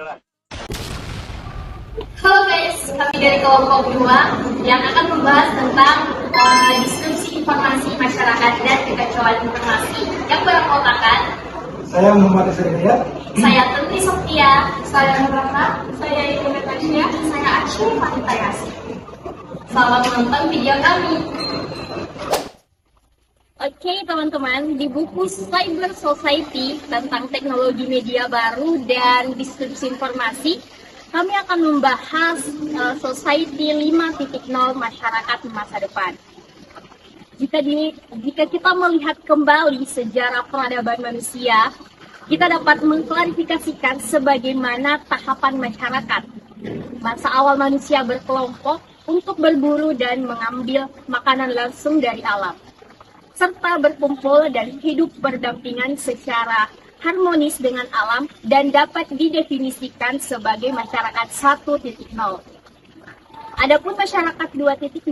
Halo guys, kami dari kelompok 2 yang akan membahas tentang distribusi informasi masyarakat dan kekacauan informasi yang beranggotakan Saya Muhammad Asriyat. saya Tentri Sofia, saya Nuraka, saya Ibu Natasha, saya Acu Fatitayasi. Selamat menonton video kami. Oke teman-teman, di buku Cyber Society tentang teknologi media baru dan distribusi informasi, kami akan membahas Society 5.0 masyarakat masa depan. Jika kita melihat kembali sejarah peradaban manusia, kita dapat mengklarifikasikan sebagaimana tahapan masyarakat. Masa awal manusia berkelompok untuk berburu dan mengambil makanan langsung dari alam, serta berkumpul dan hidup berdampingan secara harmonis dengan alam dan dapat didefinisikan sebagai masyarakat 1.0. Adapun masyarakat 2.0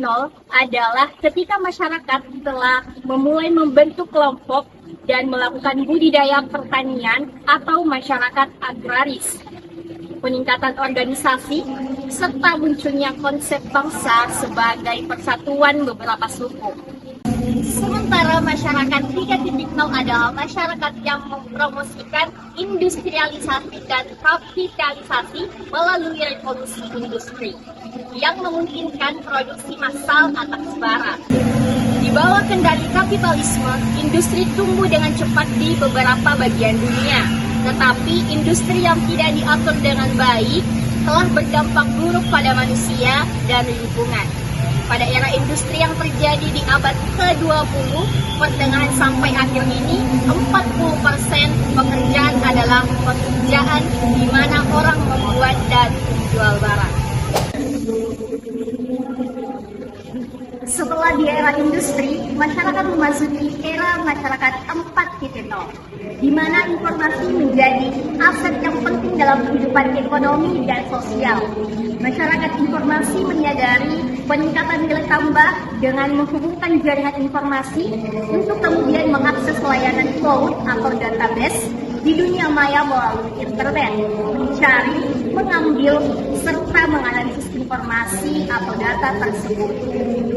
adalah ketika masyarakat telah memulai membentuk kelompok dan melakukan budidaya pertanian atau masyarakat agraris, peningkatan organisasi, serta munculnya konsep bangsa sebagai persatuan beberapa suku. Sementara masyarakat 3.0 adalah masyarakat yang mempromosikan industrialisasi dan kapitalisasi melalui revolusi industri yang memungkinkan produksi massal atas barang. Di bawah kendali kapitalisme, industri tumbuh dengan cepat di beberapa bagian dunia. Tetapi industri yang tidak diatur dengan baik telah berdampak buruk pada manusia dan lingkungan. Pada era industri yang terjadi di abad ke-20, pertengahan sampai akhir ini, 40% pekerjaan adalah pekerjaan di mana orang membuat dan menjual barang. Setelah di era industri, masyarakat memasuki era masyarakat 4.0, di mana informasi menjadi aset yang penting dalam kehidupan ekonomi dan sosial. Masyarakat informasi menyadari peningkatan nilai tambah dengan menghubungkan jaringan informasi untuk kemudian mengakses layanan cloud atau database di dunia maya melalui internet, mencari, mengambil, serta menganalisis informasi atau data tersebut.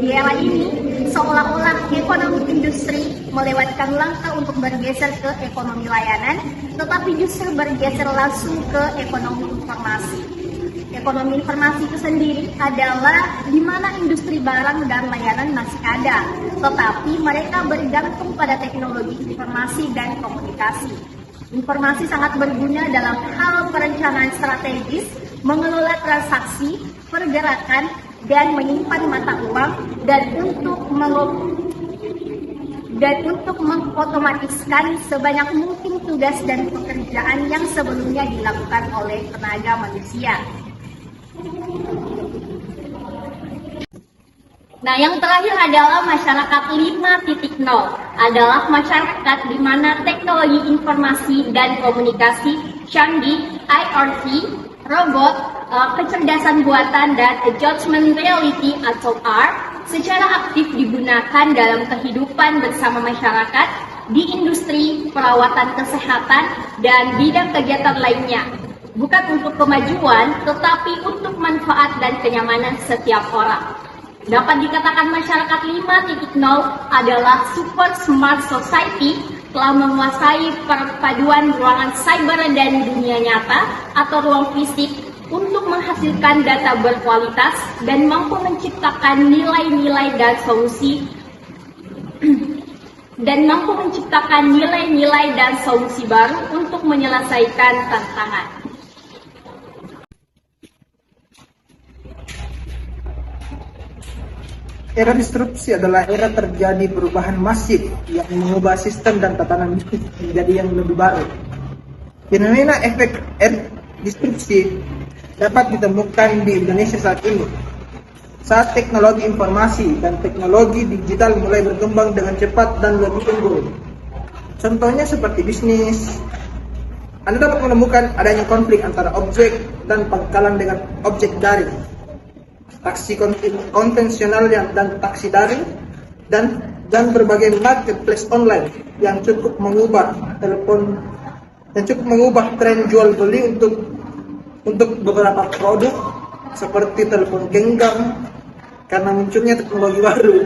Di era ini, seolah-olah ekonomi industri melewatkan langkah untuk bergeser ke ekonomi layanan, tetapi justru bergeser langsung ke ekonomi informasi. Ekonomi informasi itu sendiri adalah di mana industri barang dan layanan masih ada, tetapi mereka bergantung pada teknologi informasi dan komunikasi. Informasi sangat berguna dalam hal perencanaan strategis, mengelola transaksi, pergerakan, dan menyimpan mata uang, dan untuk mengotomatiskan sebanyak mungkin tugas dan pekerjaan yang sebelumnya dilakukan oleh tenaga manusia. Nah, yang terakhir adalah masyarakat 5.0, adalah masyarakat di mana teknologi informasi dan komunikasi canggih, IoT, robot, kecerdasan buatan, dan augmented reality atau R secara aktif digunakan dalam kehidupan bersama masyarakat di industri, perawatan kesehatan, dan bidang kegiatan lainnya. Bukan untuk kemajuan, tetapi untuk manfaat dan kenyamanan setiap orang. Dapat dikatakan masyarakat 5.0 adalah super smart society, telah menguasai perpaduan ruangan cyber dan dunia nyata atau ruang fisik untuk menghasilkan data berkualitas dan mampu menciptakan nilai-nilai dan solusi baru untuk menyelesaikan tantangan. Era disrupsi adalah era terjadi perubahan masif yang mengubah sistem dan tatanan bisnis menjadi yang lebih baru. Fenomena efek disrupsi dapat ditemukan di Indonesia saat ini, saat teknologi informasi dan teknologi digital mulai berkembang dengan cepat dan lebih unggul. Contohnya seperti bisnis, Anda dapat menemukan adanya konflik antara objek dan pangkalan dengan objek daring, taksi konvensional dan taksi daring, dan berbagai marketplace online yang cukup mengubah tren jual beli untuk untuk beberapa produk seperti telepon genggam karena munculnya teknologi baru.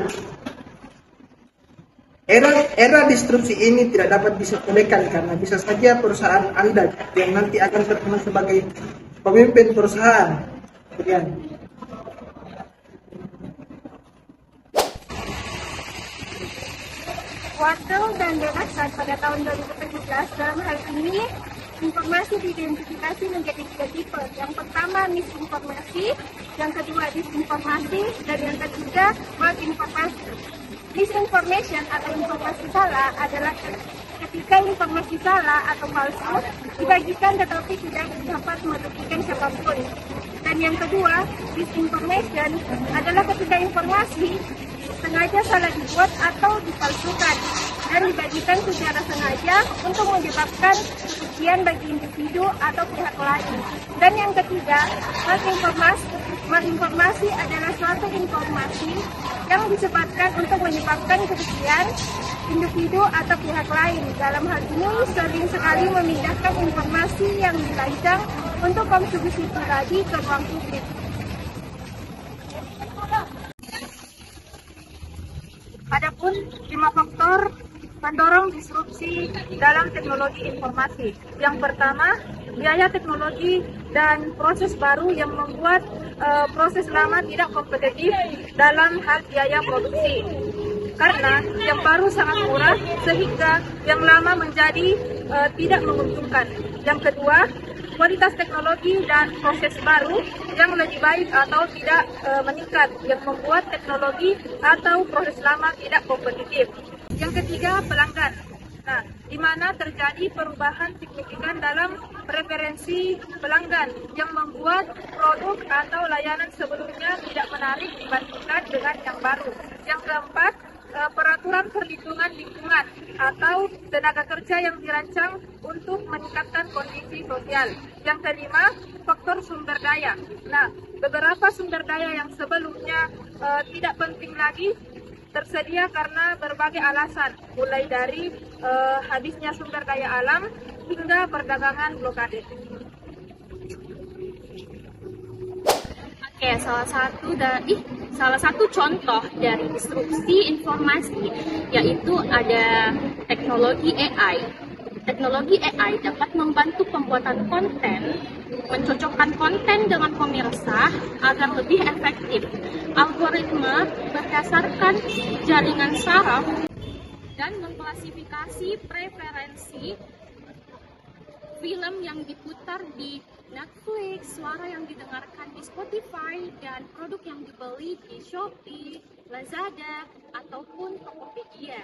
Era disrupsi ini tidak dapat disepelekan karena bisa saja perusahaan Anda yang nanti akan terkenal sebagai pemimpin perusahaan. Sekian. Wortel dan Dataset pada tahun 2017 dalam hal ini informasi diidentifikasi menjadi 3 tipe. Yang pertama misinformasi, yang kedua disinformasi, dan yang ketiga malinformasi. Misinformation atau informasi salah adalah ketika informasi salah atau palsu dibagikan tetapi tidak dapat merugikan siapapun. Dan yang kedua, disinformation adalah ketika informasi sengaja salah dibuat atau dipalsukan dan dibagikan secara sengaja untuk menyebabkan kerugian bagi individu atau pihak lain. Dan yang ketiga, malinformasi adalah suatu informasi yang disebarkan untuk menyebabkan kerugian individu atau pihak lain. Dalam hal ini sering sekali memindahkan informasi yang dirancang untuk konsumsi pribadi ke ruang publik. Adapun 5 faktor pendorong disrupsi dalam teknologi informasi. Yang pertama, biaya teknologi dan proses baru yang membuat proses lama tidak kompetitif dalam hal biaya produksi. Karena yang baru sangat murah sehingga yang lama menjadi tidak menguntungkan. Yang kedua, kualitas teknologi dan proses baru yang lebih baik atau tidak meningkat yang membuat teknologi atau proses lama tidak kompetitif. Yang ketiga, pelanggan. Nah, di mana terjadi perubahan signifikan dalam preferensi pelanggan yang membuat produk atau layanan sebelumnya tidak menarik dibandingkan dengan yang baru. Yang keempat, peraturan perlindungan lingkungan atau tenaga kerja yang dirancang untuk meningkatkan kondisi sosial. Yang kelima, faktor sumber daya. Nah, beberapa sumber daya yang sebelumnya tidak penting lagi tersedia karena berbagai alasan, mulai dari habisnya sumber daya alam hingga perdagangan blokade. Oke, salah satu contoh dari disrupsi informasi yaitu ada teknologi AI. Teknologi AI dapat membantu pembuatan konten, mencocokkan konten dengan pemirsa agar lebih efektif. Algoritma berdasarkan jaringan saraf dan mengklasifikasi preferensi film yang diputar di Netflix, suara yang didengarkan di Spotify, dan produk yang dibeli di Shopee, Lazada, ataupun Tokopedia.